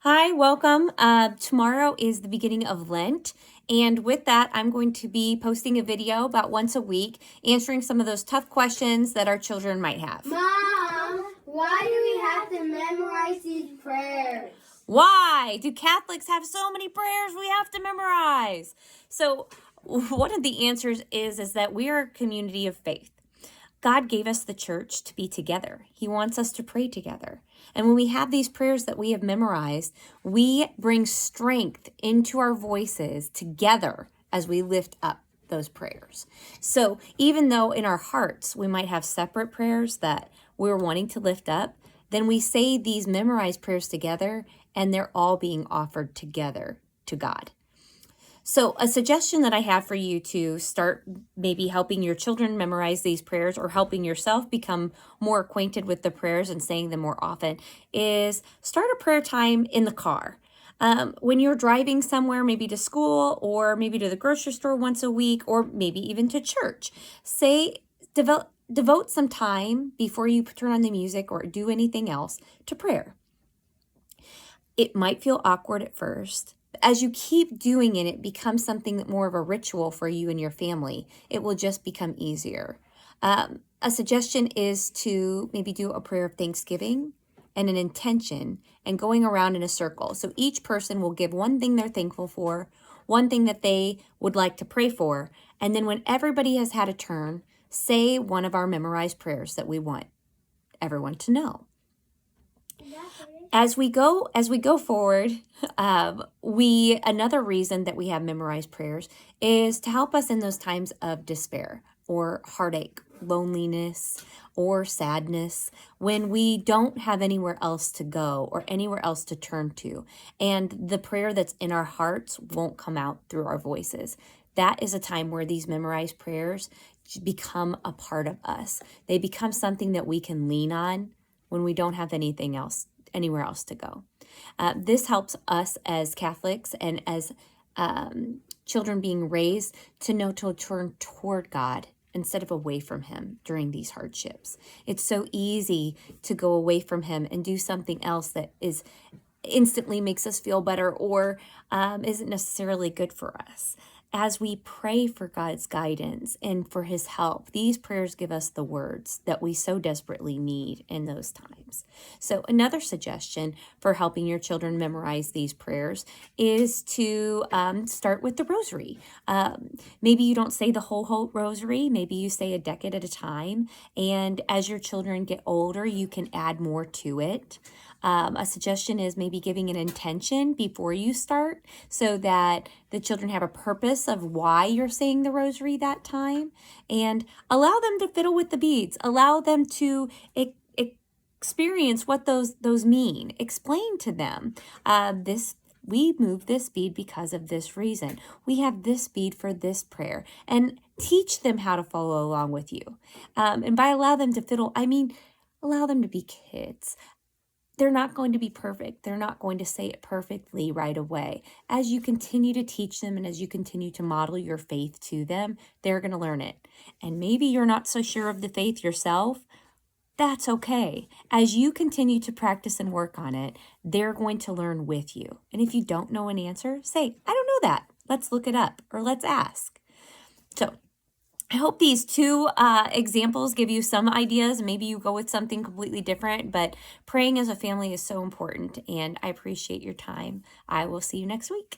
Hi, welcome. Tomorrow is the beginning of Lent. And with that, I'm going to be posting a video about once a week, answering some of those tough questions that our children might have. Mom, why do we have to memorize these prayers? Why do Catholics have so many prayers we have to memorize? So one of the answers is that we are a community of faith. God gave us the church to be together. He wants us to pray together. And when we have these prayers that we have memorized, we bring strength into our voices together as we lift up those prayers. So even though in our hearts we might have separate prayers that we're wanting to lift up, then we say these memorized prayers together and they're all being offered together to God. So a suggestion that I have for you to start maybe helping your children memorize these prayers or helping yourself become more acquainted with the prayers and saying them more often is start a prayer time in the car. When you're driving somewhere, maybe to school or maybe to the grocery store once a week or maybe even to church, devote some time before you turn on the music or do anything else to prayer. It might feel awkward at first. As you keep doing it, it becomes something that more of a ritual for you and your family. It will just become easier. A suggestion is to maybe do a prayer of thanksgiving and an intention and going around in a circle. So each person will give one thing they're thankful for, one thing that they would like to pray for, and then when everybody has had a turn, say one of our memorized prayers that we want everyone to know. As we go forward, another reason that we have memorized prayers is to help us in those times of despair or heartache, loneliness, or sadness, when we don't have anywhere else to go or anywhere else to turn to, and the prayer that's in our hearts won't come out through our voices. That is a time where these memorized prayers become a part of us. They become something that we can lean on when we don't have anything else, anywhere else to go. This helps us as Catholics and as children being raised to know to turn toward God instead of away from Him during these hardships. It's so easy to go away from Him and do something else that is instantly makes us feel better or isn't necessarily good for us. As we pray for God's guidance and for His help, these prayers give us the words that we so desperately need in those times. So another suggestion for helping your children memorize these prayers is to start with the rosary. Maybe you don't say the whole rosary. Maybe you say a decade at a time. And as your children get older, you can add more to it. A suggestion is maybe giving an intention before you start so that the children have a purpose of why you're saying the rosary that time, and allow them to fiddle with the beads. Allow them to experience what those mean. Explain to them we move this bead because of this reason. We have this bead for this prayer, and teach them how to follow along with you. And by allow them to fiddle, I mean allow them to be kids. They're not going to be perfect. They're not going to say it perfectly right away. As you continue to teach them and as you continue to model your faith to them, they're going to learn it. And maybe you're not so sure of the faith yourself. That's okay. As you continue to practice and work on it, they're going to learn with you. And if you don't know an answer, say, I don't know that. Let's look it up or let's ask. So I hope these two examples give you some ideas. Maybe you go with something completely different, but praying as a family is so important, and I appreciate your time. I will see you next week.